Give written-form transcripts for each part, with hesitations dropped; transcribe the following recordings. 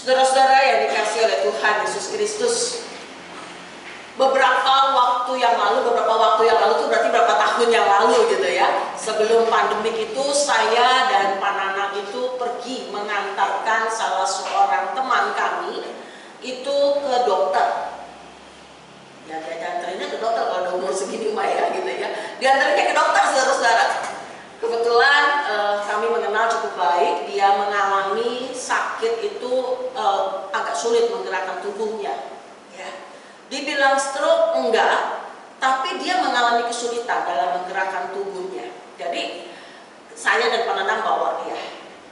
Saudara-saudara yang dikasihi oleh Tuhan Yesus Kristus, beberapa waktu yang lalu itu berarti berapa tahun yang lalu gitu ya, sebelum pandemik itu saya dan Pak Nanang itu pergi mengantarkan salah seorang teman kami itu ke dokter. Ya, diantaranya ke dokter kalau udah umur segini mah ya gitu ya. Diantaranya ke dokter, saudara-saudara. Kebetulan kami mengenal cukup baik. Dia mengalami sakit itu agak sulit menggerakkan tubuhnya. Ya. Dibilang stroke enggak, tapi dia mengalami kesulitan dalam menggerakkan tubuhnya. Jadi saya dan Pak Nanang bawa dia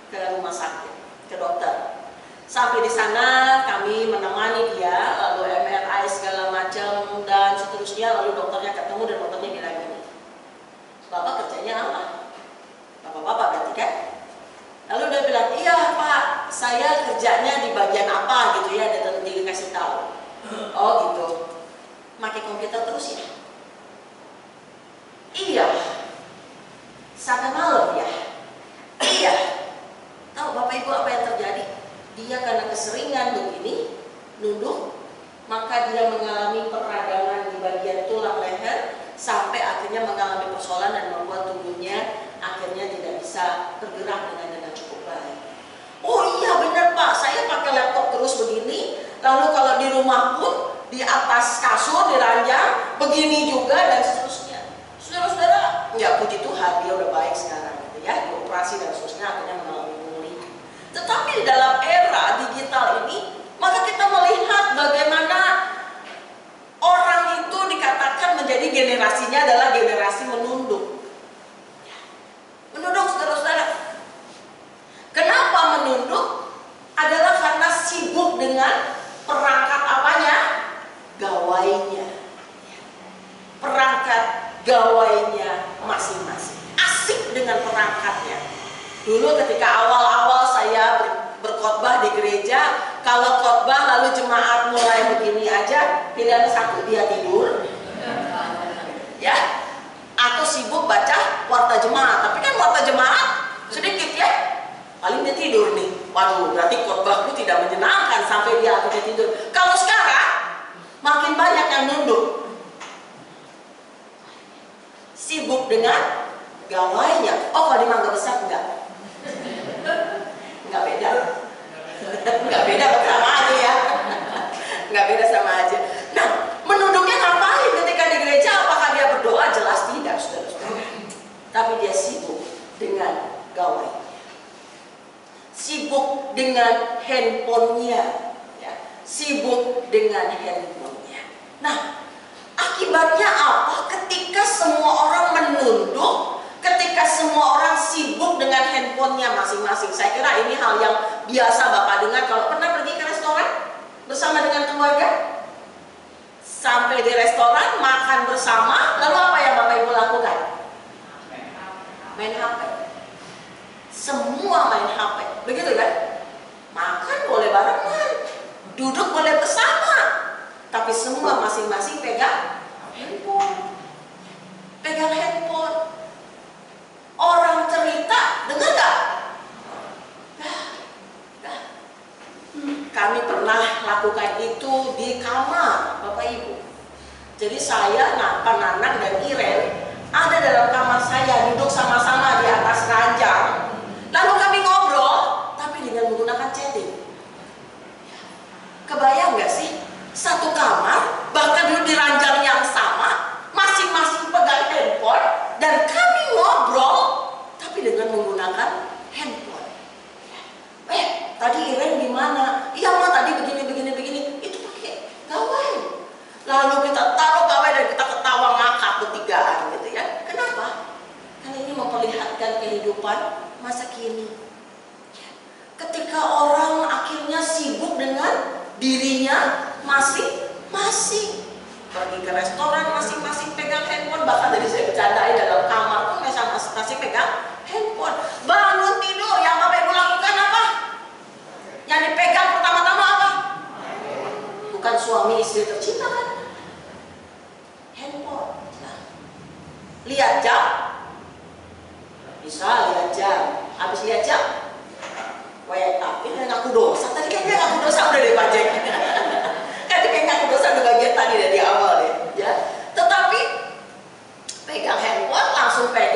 ke rumah sakit, ke dokter. Sampai di sana kami menemani dia, lalu MRI segala macam dan seterusnya. Lalu dokternya ketemu dan dokternya bilang gini, "Bapak kerjanya apa?" Bapak-bapak berarti kan? Lalu dia bilang, "Iya Pak, saya kerjanya di bagian apa gitu ya," dan dikasih tahu. "Oh gitu, pakai komputer terus ya?" "Iya." "Sampai malam ya?" "Iya." Tahu Bapak Ibu apa yang terjadi? Dia karena keseringan begini, nunduk, maka dia mengalami peradangan di bagian tulang leher, sampai akhirnya mengalami persoalan dan membuat tubuhnya akhirnya tidak bisa bergerak dengan cukup baik. "Oh iya benar Pak, saya pakai laptop terus begini, lalu kalau di rumah pun di atas kasur, di ranjang, begini juga dan seterusnya." Saudara-saudara, ya puji Tuhan dia udah baik sekarang gitu ya, dioperasi dan seterusnya, akhirnya mengalami pemulihan. Tetapi di dalam era digital ini, maka kita melihat bagaimana orang itu dikatakan menjadi generasinya adalah generasi menunduk. Menunduk, saudara-saudara. Kenapa menunduk? Adalah karena sibuk dengan perangkat apanya? Gawainya. Perangkat gawainya masing-masing. Asik dengan perangkatnya. Dulu ketika awal-awal saya berkhotbah di gereja, kalau khotbah lalu jemaat mulai begini aja, pilihan satu, dia tidur, ya, atau sibuk baca warta jemaat. Tapi kan warta jemaat sedikit ya, paling dia tidur nih. Waduh, berarti khotbahku tidak menyenangkan sampai dia akhirnya tidur. Kalau sekarang makin banyak yang nunduk, sibuk dengan gawainya. Oh, kalau di Mangga Besar enggak beda. Nggak beda, sama aja ya. Nggak beda, sama aja. Nah, menunduknya ngapain ketika di gereja? Apakah dia berdoa? Jelas tidak, saudara-saudara. Tapi dia sibuk dengan gawainya, sibuk dengan handphonenya, ya. Sibuk dengan handphonenya. Nah, akibatnya apa? Ketika semua orang menunduk, ketika semua orang sibuk dengan handphonenya masing-masing. Saya kira ini hal yang biasa Bapak dengar kalau pernah pergi ke restoran bersama dengan keluarga. Sampai di restoran, makan bersama, lalu apa yang Bapak Ibu lakukan? Main HP. Semua main HP, begitu kan? Makan boleh barengan, duduk boleh bersama, tapi semua masing-masing pegang handphone. Pegang handphone. Orang cerita, dengar gak? Kami pernah lakukan itu di kamar, Bapak Ibu. Jadi saya, Pak Nanang dan Iren ada dalam kamar saya, duduk sama-sama di atas ranjang. Lalu kami ngobrol, tapi dengan menggunakan chatting. Kebayang gak sih? Satu kamar, bahkan duduk di ranjang yang sama, masing-masing pegang handphone, dan kami ngobrol tapi dengan menggunakan handphone. Tadi Iren gimana? Iya Ma, tadi begini. Itu pakai gawai. Lalu kita taruh gawai dan kita ketawa ngakak bertigaan gitu ya. Kenapa? Karena ini memperlihatkan kehidupan masa kini. Ketika orang akhirnya sibuk dengan dirinya masing-masing. Pergi ke restoran masing-masing pegang handphone. Bahkan tadi saya bercandain dalam kamar pun masing-masing pegang handphone. Bangun tidur, yang Bapak Ibu lakukan apa? Yang dipegang pertama-tama apa? Bukan suami istri tercinta kan? Handphone. Nah, lihat jam. Bisa lihat jam. Habis lihat jam, WA. Ini ngaku dosa. Tadi kan dia ngaku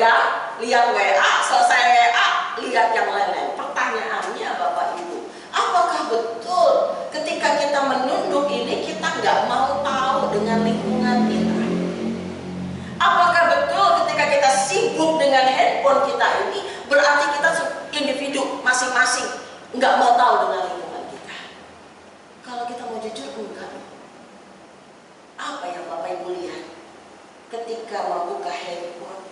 sepeda, lihat WA, selesai WA, lihat yang lain-lain. Pertanyaannya Bapak Ibu, apakah betul ketika kita menunduk ini kita nggak mau tahu dengan lingkungan kita? Apakah betul ketika kita sibuk dengan handphone kita ini berarti kita individu masing-masing nggak mau tahu dengan lingkungan kita? Kalau kita mau jujur, enggak. Apa yang Bapak Ibu lihat ketika membuka handphone?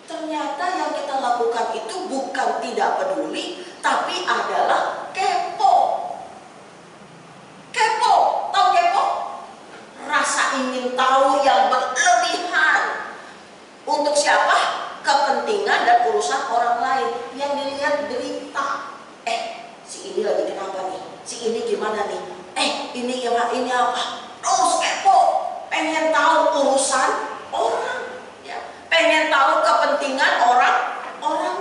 Ternyata yang kita lakukan itu bukan tidak peduli, tapi adalah kepo. Kepo, tahu kepo? Rasa ingin tahu yang berlebihan. Untuk siapa? Kepentingan dan urusan orang lain. Yang dilihat berita. Si ini lagi kenapa nih? Si ini gimana nih? Ini apa? Terus kepo, pengen tahu urusan orang, ya. Pengen tahu kepentingan orang lain.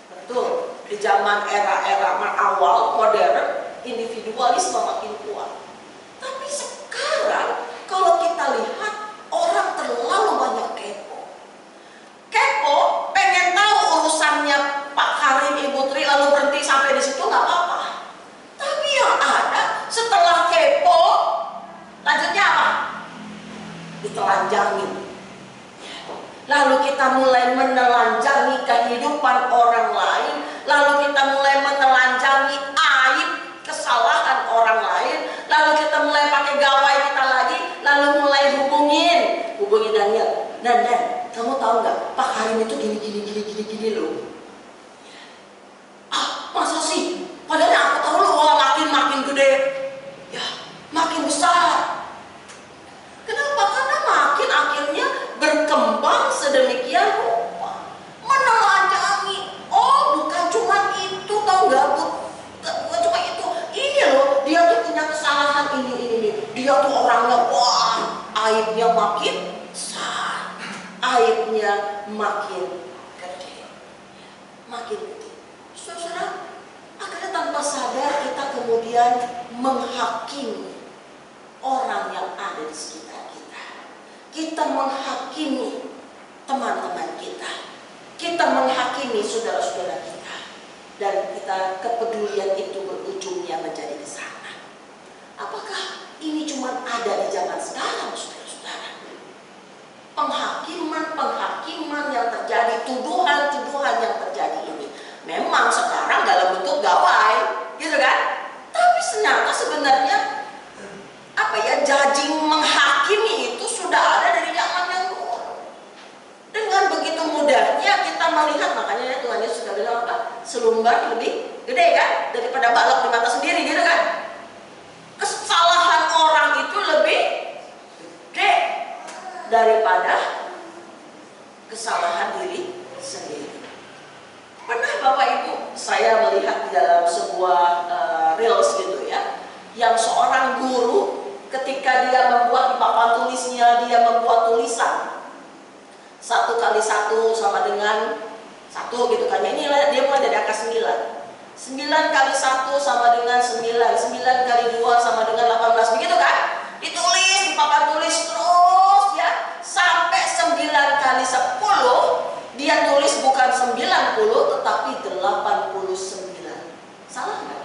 Betul, di zaman era awal modern, individualisme makin kuat. Tapi sekarang kalau kita lihat orang terlalu banyak kepo. Kepo, pengen tahu urusannya Pak Karim, Ibu Tri, lalu berhenti sampai di situ nggak apa-apa. Tapi yang ada setelah kepo, lanjutnya apa? Ditelanjangi. Lalu kita mulai menelanjangi kehidupan orang lain. Lalu kita mulai menelanjangi aib, kesalahan orang lain. Lalu kita mulai pakai gawai kita lagi. Lalu mulai hubungi Daniel. Dan kamu tahu nggak? Pak Karim itu gini loh. Masa sih? Padahal aku tahu loh, makin gede. Ya, makin besar. Kenapa? Karena makin akhirnya berkembang sedemikian rupa, menelanjangi. Oh, bukan cuma itu, tahu nggak? Bukan cuma itu. Ini loh, dia tuh punya kesalahan ini. Dia tuh orangnya, aibnya makin besar, aibnya makin gede. Saudara, akhirnya tanpa sadar kita kemudian menghakimi orang yang ada di sekitar kita. Kita menghakimi teman-teman kita. Kita menghakimi saudara-saudara kita. Dan kita kepedulian itu berujungnya menjadi ke sana. Apakah ini cuma ada di zaman sekarang, saudara-saudara? Penghakiman yang terjadi, tuduhan yang terjadi ini memang sekarang dalam bentuk gawai, gitu kan? Tapi sebenarnya judging, menghakimi itu sudah ada dari zaman yang dulu. Dengan begitu mudahnya kita melihat, makanya Tuhan Yesus sudah bilang apa? Selumbar lebih gede kan daripada balok di mata sendiri, gitu kan? Kesalahan orang itu lebih gede daripada kesalahan diri sendiri. Pernah Bapak Ibu saya melihat di dalam sebuah reels gitu ya, yang seorang guru ketika dia membuat di papan tulisnya, dia membuat tulisan 1 kali 1 sama dengan 1 gitu kan. Ini dia mulai dari angka 9. 9 kali 1 sama dengan 9, 9 kali 2 sama dengan 18, begitu kan? Ditulis di papan tulis terus ya, sampai 9 kali 10. Dia tulis bukan 90 tetapi 89. Salah nggak?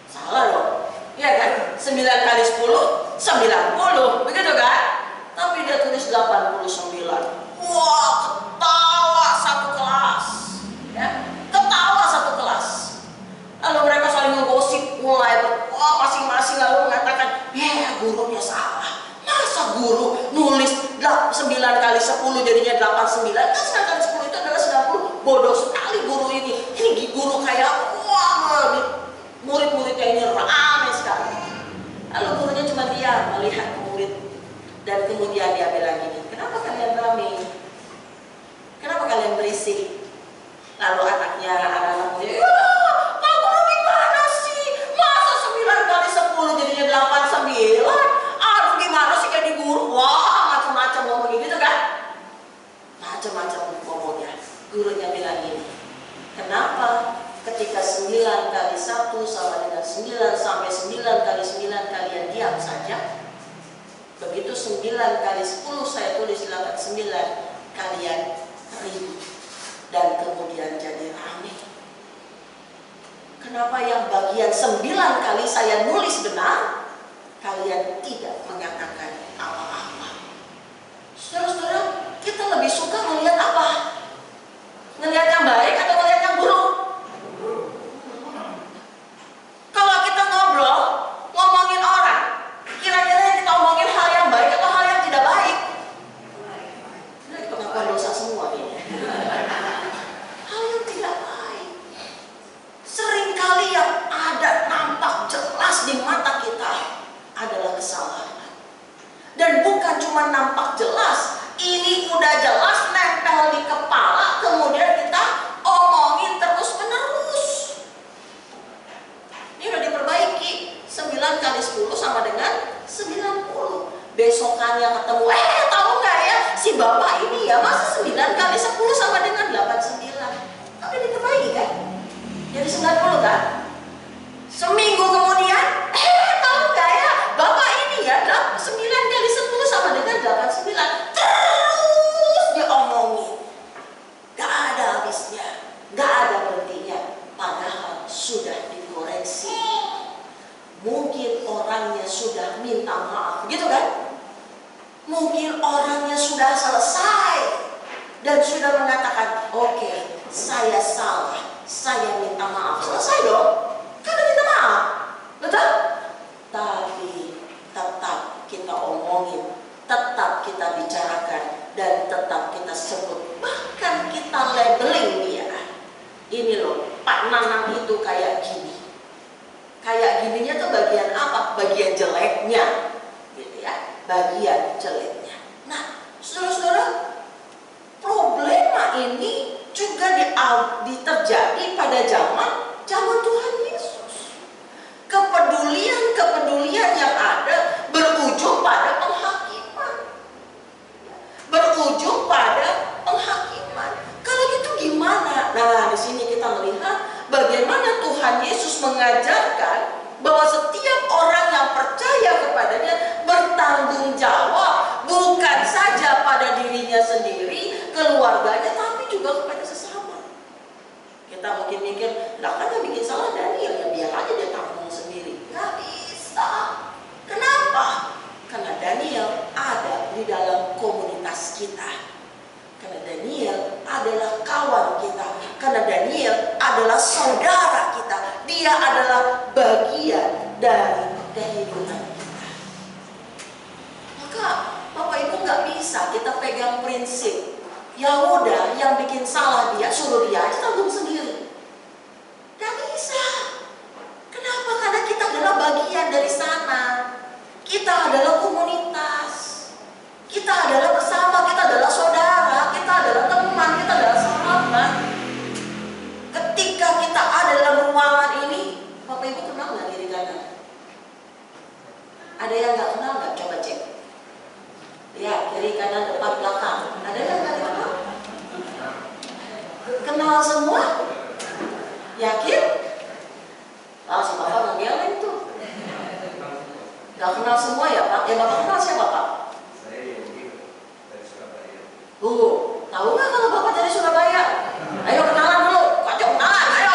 Salah loh. Iya kan? 9 kali 10, 90, begitu kan? Tapi dia tulis 89. Wah, ketawa satu kelas. Ya, ketawa satu kelas. Lalu mereka saling menggosip, mulai masing-masing lalu mengatakan, ya gurunya salah. Masa guru nulis 9 kali 10 jadinya 89? Kan 9 kali 10 itu adalah 90. Bodoh sekali guru ini. Ini guru kayak, wah, murid-muridnya ini ramai sekali. Lalu gurunya cuma diam melihat murid. Dan kemudian dia bilang gini, kenapa kalian ramai? Kenapa kalian berisik? Lalu anak-anak murid, Pak Guru gimana sih? Masa 9 kali 10 jadinya 89? Aduh gimana sih jadi guru? Wah, macam-macam ngomong gitu kan? Macam-macam ngomongnya. Gurunya bilang gini, kenapa ketika 9 kali 1 sama dengan 9 sampai 9 kali 9 kalian diam saja? Begitu 9 kali 10 saya tulis 89, kalian ribut dan kemudian jadi rame. Kenapa yang bagian 9 kali saya nulis benar, kalian tidak mengatakan apa-apa? Saudara-saudara, kita lebih suka melihat apa? Melihat yang baik atau melihat yang buruk? Kalau kita ngobrol, ngomongin orang, kira-kira kita omongin hal yang baik atau hal yang tidak baik? Ini pengakuan dosa semua ini. Hal yang tidak baik. Seringkali yang ada nampak jelas di mata kita adalah kesalahan. Dan bukan cuma nampak jelas, ini udah jelas nempel di kepala, kemudian kita omongin terus-menerus. Ini udah diperbaiki, 9 kali 10 sama dengan 90. Besokannya ketemu, tahu nggak ya, si bapak ini ya masa 9 kali 10 sama dengan 89. Tapi diperbaiki kan? Jadi 90 kan? Seminggu kemudian, tahu nggak ya, bapak ini ya 9 kali 10 sama dengan 89. Terus diomongin, gak ada habisnya, gak ada berhentinya. Padahal sudah dikoreksi. Mungkin orangnya sudah minta maaf, gitu kan? Mungkin orangnya sudah selesai dan sudah mengatakan, oke, saya salah, saya minta maaf. Selesai dong, karena minta maaf, betul? Tapi tetap kita omongin, tetap kita bicarakan, dan tetap kita sebut, bahkan kita labeling dia. Ini loh, Pak Nanang itu kayak gini. Kayak gininya tuh bagian apa? Bagian jeleknya, gitu ya, bagian jeleknya. Nah, saudara-saudara, problema ini juga terjadi pada zaman Tuhan Yesus. Kepedulian yang ada berujung pada penghakiman. Berujung pada penghakiman. Kalau gitu gimana? Nah, di sini kita melihat bagaimana Tuhan Yesus mengajarkan bahwa setiap orang yang percaya kepadanya bertanggung jawab, bukan saja pada dirinya sendiri, keluarganya, tapi juga kepada sesama. Kita mungkin mikir, lah kan yang bikin salah Daniel, ya biar aja dia tanggung sendiri. Nggak bisa. Kenapa? Karena Daniel ada di dalam komunitas kita. Karena Daniel adalah kawan kita. Karena Daniel adalah saudara kita. Dia adalah bagian dari kehidupan kita. Maka Bapak Ibu nggak bisa kita pegang prinsip, ya udah yang bikin salah dia, suruh dia aja tanggung sendiri. Nggak bisa. Kenapa? Karena kita adalah bagian dari sana. Kita adalah komunitas. Kita adalah bersama, kita adalah saudara, kita adalah teman, kita adalah sahabat. Ketika kita ada dalam ruangan ini, Bapak Ibu kenal nggak kiri kanan? Ada yang nggak kenal nggak? Coba cek. Ya, kiri kanan depan belakang. Ada yang nggak kenal? Kenal semua? Yakin? Si Bapak ngegeleng tuh. Nggak kenal semua ya Pak? Ya Bapak kenal siapa Pak? Tahu nggak kalau Bapak dari Surabaya? Ayo kenalan dulu, Pak Jo, kenalan, ayo.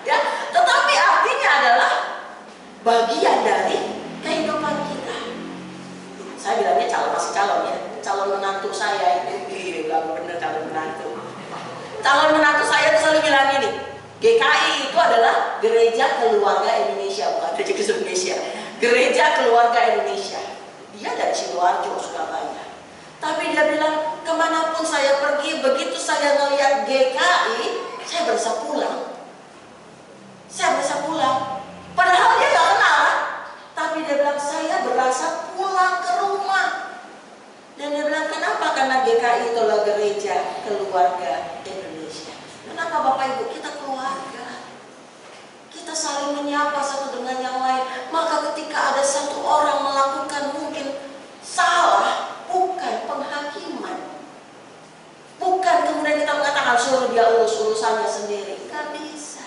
Ya, tetapi artinya adalah bagian dari kehidupan kita. Saya bilangnya masih calon ya, calon menantu saya itu, nggak bener calon menantu. Calon menantu saya tuh selalu bilang gini, GKI itu adalah Gereja Keluarga Indonesia, bukan Gereja Indonesia, Gereja Keluarga Indonesia. Dia dari Sidoarjo, Surabaya. Tapi dia bilang, kemanapun saya pergi, begitu saya ngelihat GKI, saya berasa pulang. Saya berasa pulang. Padahal dia gak kenal. Tapi dia bilang, saya berasa pulang ke rumah. Dan dia bilang, kenapa? Karena GKI itu adalah Gereja Keluarga Indonesia. Kenapa Bapak Ibu? Kita keluarga. Kita saling menyapa satu dengan yang lain. Maka ketika ada satu orang melakukan mungkin salah, bukan penghakiman, bukan kemudian kita mengatakan suruh dia urus urusannya sendiri. Gak bisa,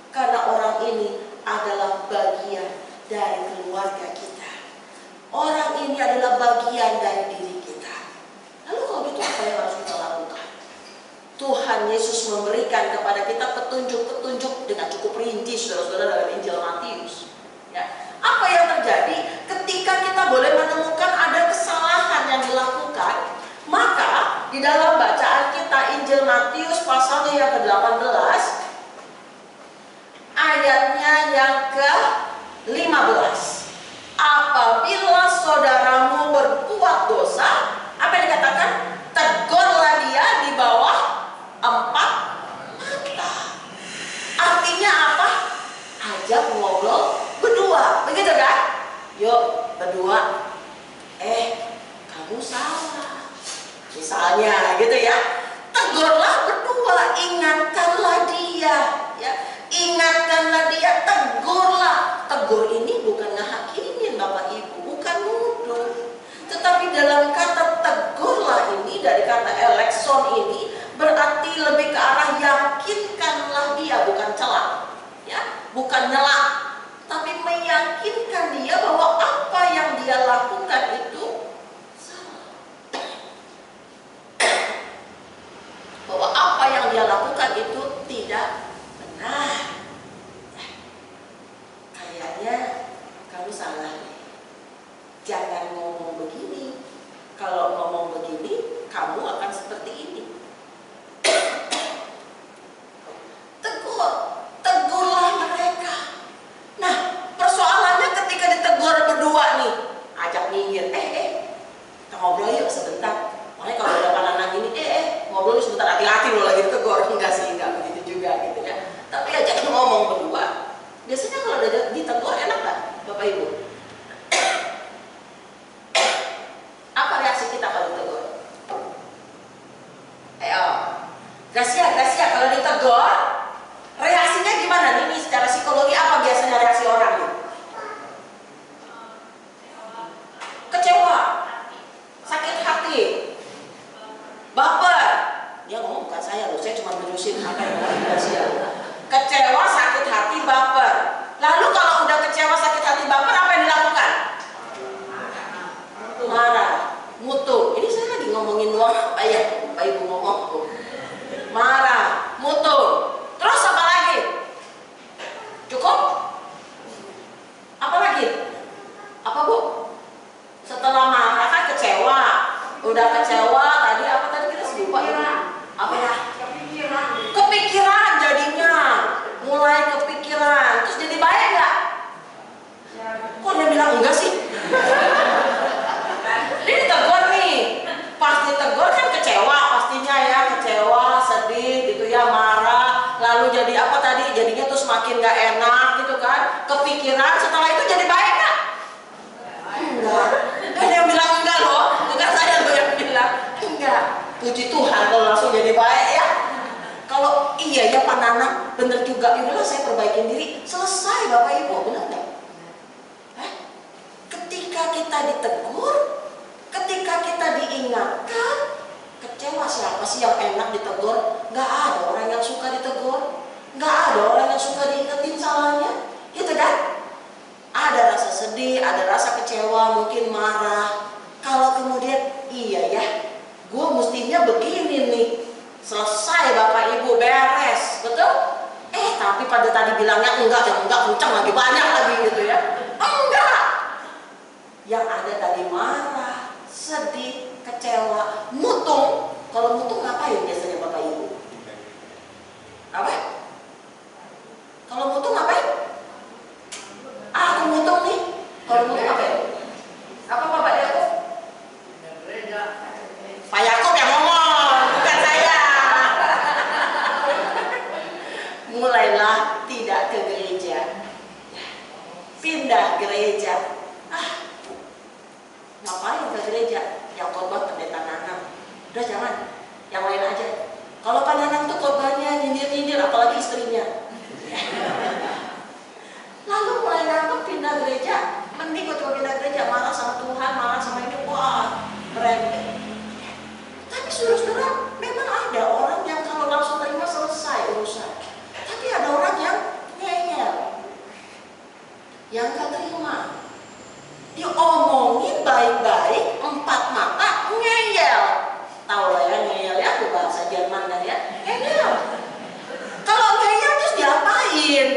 karena orang ini adalah bagian dari keluarga kita. Orang ini adalah bagian dari diri kita. Lalu kalau gitu apa yang harus kita lakukan? Tuhan Yesus memberikan kepada kita petunjuk-petunjuk dengan cukup rinci, saudara-saudara, dalam Injil Matius. Ya. Apa yang terjadi ketika kita boleh menemukan ada kesalahan yang dilakukan? Maka di dalam bacaan kita Injil Matius pasalnya yang ke-18, ayatnya yang ke-15. Apabila saudaramu berbuat dosa, apa yang dikatakan? Tegurlah dia di bawah 4 mata. Artinya apa? Ajak ngobrol berdua, begitu kan? Yuk berdua. Kamu salah. Misalnya gitu ya. Tegurlah berdua, ingatkanlah dia, ya. Ingatkanlah dia, tegurlah. Tegur ini bukan ngehakimin Bapak Ibu, bukan nuduh. Tetapi dalam kata tegurlah ini, dari kata elekson ini, berarti lebih ke arah yakinkanlah dia, bukan celak, ya, bukan nyelak, tapi meyakinkan dia bahwa apa yang dia lakukan itu salah. Bahwa apa yang dia lakukan itu tidak benar. Kayaknya kamu salah nih. Jangan ngomong begini. Kalau ngomong begini, kamu akan seperti ini. Tegurlah mereka. Nah, persoalannya ketika ditegur berdua nih, ajak minggir. Kita ngobrol yuk sebentar. Makanya kalau ada anak ini, ngobrol sebentar, hati-hati lo lagi ditegur. Enggak sih, enggak begitu juga gitu ya. Tapi ajak ngomong berdua. Biasanya kalau ada ditegur enak nggak, Bapak Ibu? Apa reaksi kita kalau ditegur? Gracia, kalau ditegur, reaksinya gimana? Ini secara psikologi apa biasanya reaksi orang nih? Kecewa, sakit hati, baper. Dia ngomong bukan saya loh, saya cuma menerusin apa yang ada Gracia. Kecewa, sakit hati, baper. Lalu kalau udah kecewa, sakit hati, baper, apa yang dilakukan? Marah, mutu. Ini saya lagi ngomongin uang, Pak Ibu ngomong. Marah, mutu. Terus apa lagi? Cukup? Apa lagi? Apa Bu? Setelah marah kan kecewa. Udah kecewa, tadi apa tadi kita lupa ya? Apa ya? Kepikiran jadinya. Mulai kepikiran. Terus jadi baik nggak? Kok dia bilang enggak sih? Dia ditegur nih. Pas ditegur kan kecewa pastinya ya. Kecewa, sedih gitu ya, marah. Lalu jadi apa tadi? Jadinya tuh semakin nggak enak gitu kan. Kepikiran, setelah itu jadi baik nggak? Enggak. Ada yang bilang enggak loh. Bukan saya loh yang bilang enggak. Puji Tuhan kalau langsung jadi baik ya. Kalau iya ya Pak Nana, bener juga. Yaudahlah saya perbaikin diri. Selesai Bapak Ibu, benar nggak? Ketika kita ditegur, ketika kita diingatkan, kecewa siapa sih yang enak ditegur? Nggak ada orang yang suka ditegur, nggak ada orang yang suka diingetin salahnya, gitu kan? Ada rasa sedih, ada rasa kecewa, mungkin marah. Kalau kemudian iya ya, gue mestinya begini nih, selesai Bapak Ibu, beres, betul? Tapi pada tadi bilangnya enggak kencang lagi, banyak lagi gitu ya. Enggak. Yang ada tadi marah, sedih, kecewa, mutung. Kalau mutung ngapain biasanya Bapak Ibu? Apa? Kalau mutung ngapain? Aku mutung nih. Kalau mutung ngapain? Apa Bapak Yakub? Pak Yakub yang ngomong, bukan saya. Mulailah tidak ke gereja, pindah gereja. Ngapain ke gereja? Yang khotbah pendeta Nanang. Udah jangan, yang lain aja. Kalau Pak Nanang tuh khotbahnya nyindir-nyindir, apalagi istrinya. Lalu mulai nganggep pindah gereja, mending gue coba pindah gereja, marah sama Tuhan, marah sama ini, wah merembet. Tapi saudara-saudara, memang ada orang yang kalau langsung terima selesai urusan. Tapi ada orang yang ngeyel, yang gak terima. Diomongin Jerman kan ya. Ngeyel. Kalau ngeyel terus diapain?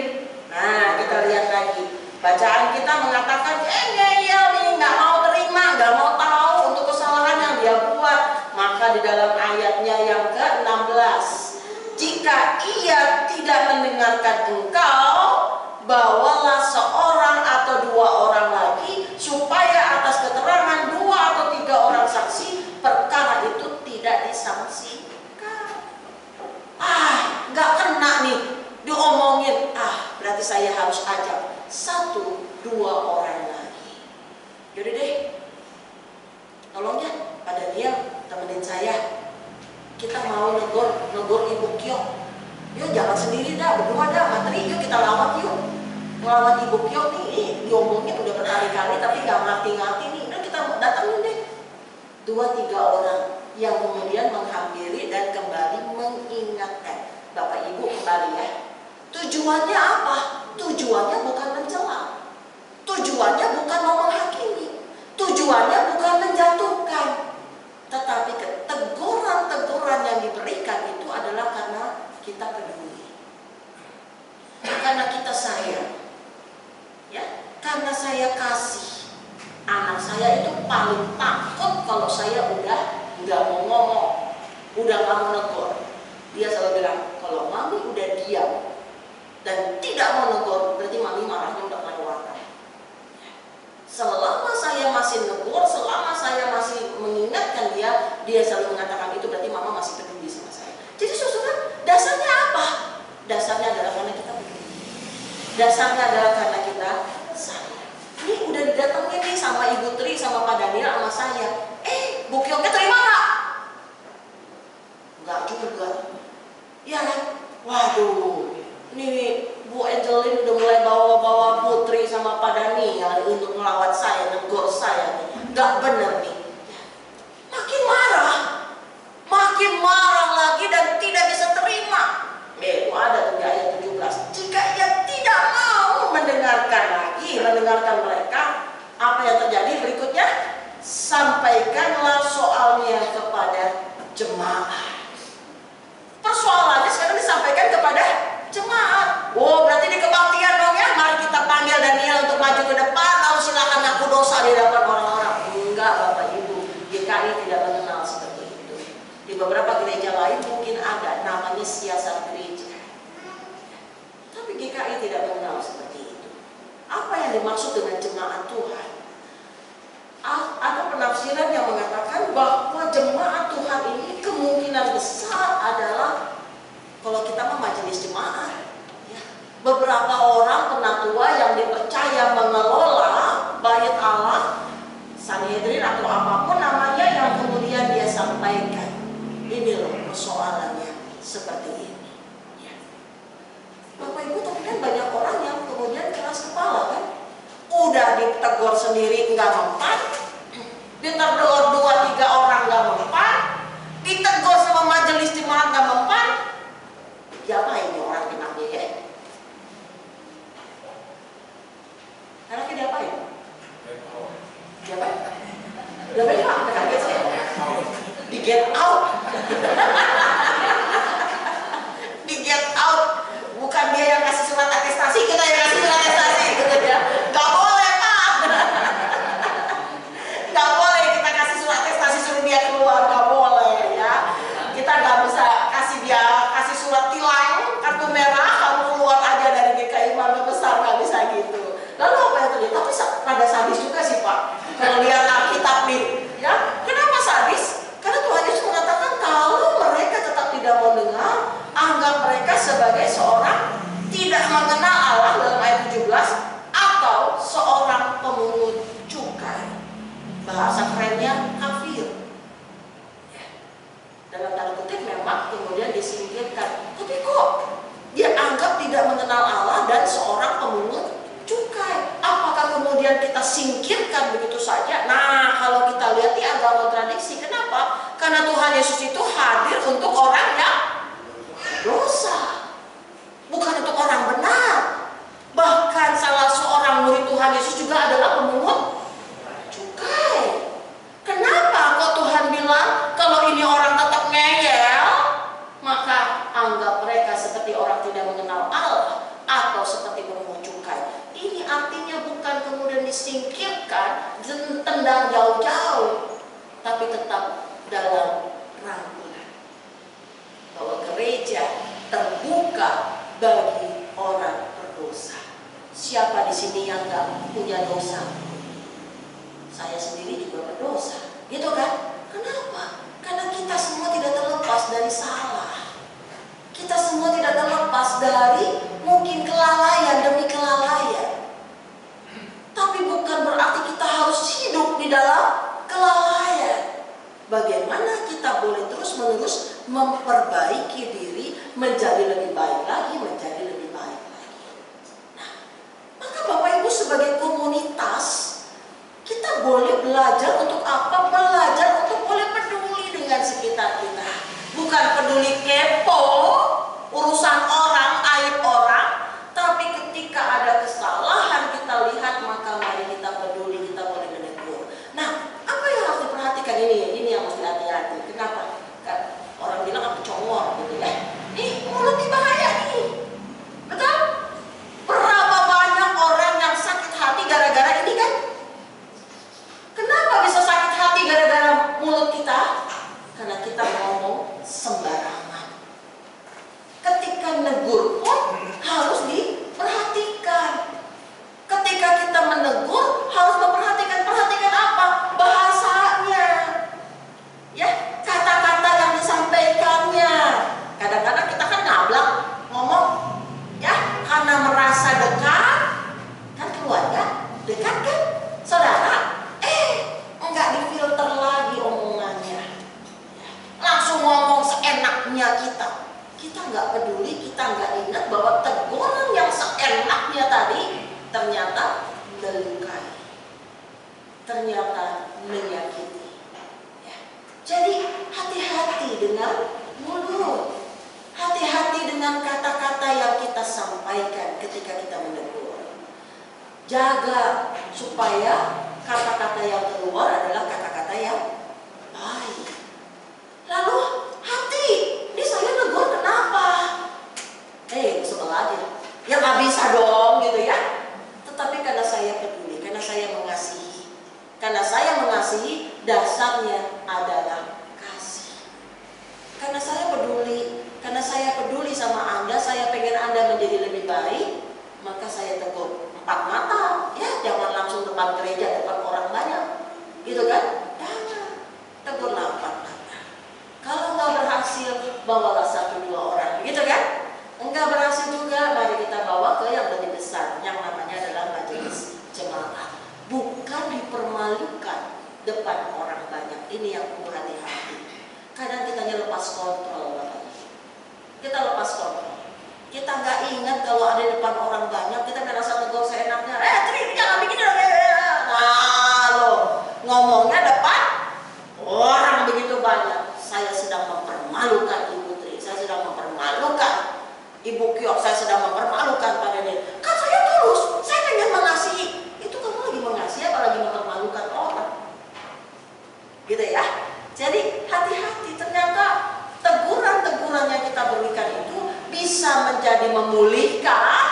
Nah, kita lihat lagi. Bacaan kita mengatakan ngeyel nih, nggak mau terima, nggak mau tahu untuk kesalahan yang dia buat. Maka di dalam ayatnya yang ke-16, jika ia tidak mendengarkan engkau, bawalah seorang atau dua orang lagi, supaya atas keterangan dua atau tiga orang saksi perkara itu tidak disangsikan. Nggak kena nih, diomongin. Berarti saya harus ajak satu dua orang lagi. Yaudah deh, tolong ya Pak Daniel, temenin saya. Kita mau negor Ibu Kyo. Yuk jangan sendiri dah, berdua dah, materi yuk kita lawan yuk. Melawan Ibu Kyo nih, diomongin udah berkali-kali tapi gak ngerti-ngerti nih. Udah kita datangin deh 2-3 orang yang kemudian menghampiri dan kembali mengingatkan. Bapak Ibu kembali ya. Tujuannya apa? Tujuannya bukan mencela. Tujuannya bukan mau menghakimi. Tujuannya bukan menjatuhkan. Tetapi teguran-teguran yang diberikan itu adalah karena kita peduli. Karena kita sayang. Ya, karena saya kasih. Anak saya itu paling takut kalau saya udah nggak mau ngomong, udah nggak mau negur. Dia selalu bilang, kalau mami udah diam dan tidak mau negur, berarti mami marahnya udah kelewatan. Selama saya masih negur, selama saya masih mengingatkan dia selalu mengatakan itu berarti mama masih peduli sama saya. Jadi saudara, dasarnya apa? Dasarnya adalah karena kita peduli. Dasarnya adalah karena kita sayang. Ini udah didatengin nih sama Ibu Tri, sama Pak Daniel, sama saya. Bu Kyoknya terima nggak? Nggak juga. Ya kan? Waduh, ini Bu Angelin udah mulai bawa-bawa Putri sama Pak Daniel untuk melawat saya, negur saya nih. Nggak bener nih. Makin marah lagi dan tidak bisa terima. Itu ada di ayat 17. Jika ia tidak mau mendengarkan mereka, apa yang terjadi berikutnya? Sampaikanlah soalnya kepada jemaat. Persoalannya sekarang disampaikan kepada jemaat. Berarti di kebaktian dong ya. Mari kita panggil Daniel untuk maju ke depan, lalu silakan aku dosa di hadapan orang-orang. Enggak Bapak Ibu, GKI tidak mengenal seperti itu. Di beberapa gereja lain mungkin ada, namanya siasat gereja. Tapi GKI tidak mengenal seperti itu. Apa yang dimaksud dengan jemaat Tuhan? Ada penafsiran yang mengatakan bahwa jemaat Tuhan ini kemungkinan besar adalah kalau kita majelis jemaat. Ya. Beberapa orang penatua yang dipercaya mengelola bait Allah, Sanhedrin atau apapun namanya, yang kemudian dia sampaikan. Ini loh persoalannya seperti ini. Ya. Bapak Ibu, tapi kan banyak orang yang kemudian keras kepala kan. Udah ditegur sendiri nggak mempan, ditegur 2-3 orang nggak mempan, ditegur sama majelis jemaat nggak mempan. Siapa ini orang kenapa ya? Anaknya diapain? Diapain? Diapain Pak? Kaget saya. Di get out. Di get out. Bukan dia yang kasih surat atestasi, kita yang kasih surat atestasi gitu ya. Gak boleh Pak. Gak boleh kita kasih surat atestasi suruh dia keluar, gak boleh ya. Kita gak bisa kasih dia kasih surat tilang, kartu merah, kamu keluar aja dari GKI Mangga Besar, gak bisa gitu. Lalu apa yang terjadi? Tapi pada sadis juga sih Pak. Kalau lihat Alkitab nih, ya kenapa sadis? Karena Tuhan Yesus mengatakan kalau mereka tetap tidak mau dengar, anggap mereka sebagai seorang tidak mengenal Allah dalam ayat 17, atau seorang pemungut cukai. Bahasa kerennya kafir. Dalam tanda kutip memang kemudian disingkirkan. Tapi kok dia anggap tidak mengenal Allah dan seorang pemungut cukai? Apakah kemudian kita singkirkan begitu saja? Nah, kalau kita lihat ini agak kontradiksi. Kenapa? Karena Tuhan Yesus itu hadir untuk orang yang dosa, bukan untuk orang benar. Bahkan salah seorang murid Tuhan Yesus juga adalah pemungut cukai. Kenapa kok Tuhan bilang kalau ini orang tetap ngeyel, disingkirkan, tendang jauh-jauh, tapi tetap dalam rangkulan bahwa gereja terbuka bagi orang berdosa. Siapa di sini yang nggak punya dosa? Saya sendiri juga berdosa, gitu kan? Kenapa? Karena kita semua tidak terlepas dari salah. Kita semua tidak terlepas dari mungkin kelalaian demi kelalaian. Tapi bukan berarti kita harus hidup di dalam kelalaian. Bagaimana kita boleh terus-menerus memperbaiki diri menjadi lebih baik lagi, menjadi lebih baik lagi. Nah, maka Bapak Ibu sebagai komunitas, kita boleh belajar untuk apa? Belajar untuk boleh peduli dengan sekitar kita. Bukan peduli kepo urusan orang, aib orang, tapi ketika ada kesalahan kita lihat, maka mari kita peduli, kita boleh menegur. Nah, apa yang harus diperhatikan ini yang mesti hati-hati. Kenapa? Kan orang bilang aku congor gitu ya. Nih, mulut ini bahaya nih. Betul? Berapa banyak orang yang sakit hati gara-gara ini kan? Kenapa bisa sakit hati gara-gara mulut kita? Karena kita ngomong sembarangan. Ketika negur pun harus diperhatikan. Ketika kita menegur harus memperhatikan apa? Bahasanya. Ya, kata-kata yang disampaikannya. Kadang-kadang kita kan ngablak ngomong, ya, karena merasa dekat, kan keluarga, dekat kan, saudara, enggak difilter lagi omongannya. Langsung ngomong seenaknya kita. Kita nggak peduli, kita nggak ingat bahwa teguran yang seenaknya tadi ternyata melukai, ternyata menyakiti. Ya. Jadi hati-hati dengan mulut, hati-hati dengan kata-kata yang kita sampaikan ketika kita menegur. Jaga supaya kata-kata yang keluar adalah kata-kata yang baik. Lalu hati, ini saya negur kenapa? Sebel aja. Ya nggak bisa dong gitu ya. Tetapi karena saya peduli, karena saya mengasihi. Karena saya mengasihi, dasarnya adalah kasih. Karena saya peduli sama Anda, saya pengen Anda menjadi lebih baik, maka saya tegur empat mata. Ya, jangan langsung depan gereja, depan orang banyak. Gitu kan? Jangan. Tegurlah empat mata. Kalau nggak berhasil, bawalah 1-2 orang. Gitu kan? Enggak berhasil juga, mari kita bawa ke yang lebih besar, yang namanya adalah majelis jemaat. Bukan dipermalukan depan orang banyak. Ini yang perlu hati-hati. Kadang kita lepas kontrol, Bapak. Kita lepas kontrol. Kita nggak ingat kalau ada di depan orang banyak, kita merasa tegur seenaknya. Tri, jangan bikin nah, lo ngomongnya depan orang begitu banyak. Saya sedang mempermalukan Ibu Tri, saya sedang mempermalukan Ibu Kiok, saya sedang mempermalukan Pak Daniel. Kan saya tulus, saya pengen mengasihi. Itu kamu lagi mengasihi apa lagi mempermalukan orang? Gitu ya. Jadi hati-hati, ternyata teguran-teguran yang kita berikan itu bisa menjadi memulihkan,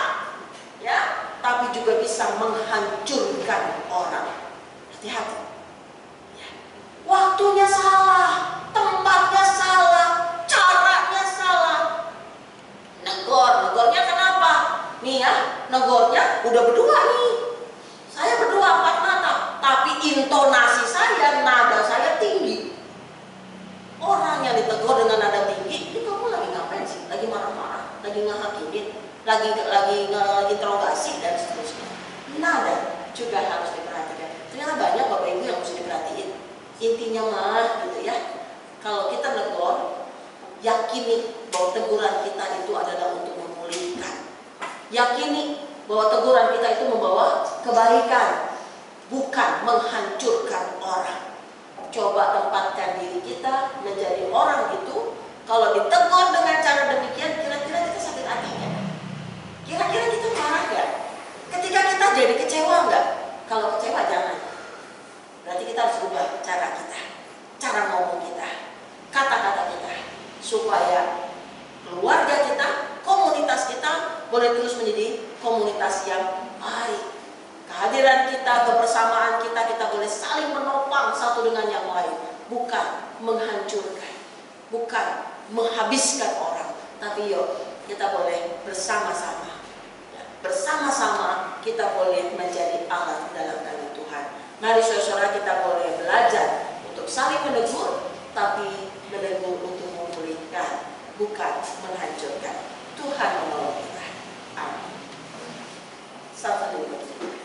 ya, tapi juga bisa menghancurkan orang. Hati-hati. Ya. Waktunya salah, tempatnya salah, caranya salah. Negornya kenapa? Nih ya, negornya udah berdua nih. Saya berdua 4 mata, tapi intonasi saya, nada saya tinggi. Orang yang ditegur dengan nada tinggi, ini kamu lagi ngapain sih? Lagi marah-marah, lagi ngehakimin, lagi ngeinterogasi dan seterusnya. Nada juga harus diperhatikan. Ternyata banyak Bapak Ibu yang mesti diperhatiin. Intinya mah gitu ya. Kalau kita negor, yakini bahwa teguran kita itu adalah untuk memulihkan. Yakini bahwa teguran kita itu membawa kebaikan, bukan menghancurkan orang. Coba tempatkan diri kita menjadi orang itu. Kalau ditegur dengan cara demikian, kira-kira kita sakit hatinya? Kira-kira kita marah gak? Ketika kita jadi kecewa nggak? Kalau kecewa jangan. Berarti kita harus ubah cara kita, cara ngomong kita, kata-kata kita, supaya keluarga kita, komunitas kita boleh terus menjadi komunitas yang baik. kehadiran kita, kebersamaan kita, kita boleh saling menopang satu dengan yang lain. Bukan menghancurkan, bukan menghabiskan orang, tapi yuk kita boleh bersama-sama. Bersama-sama kita boleh menjadi alat dalam tangan Tuhan. Mari saudara kita boleh belajar untuk saling menegur, tapi menegur untuk memulihkan, bukan menghancurkan. Tuhan menolong kita. Amin. Sampai jumpa.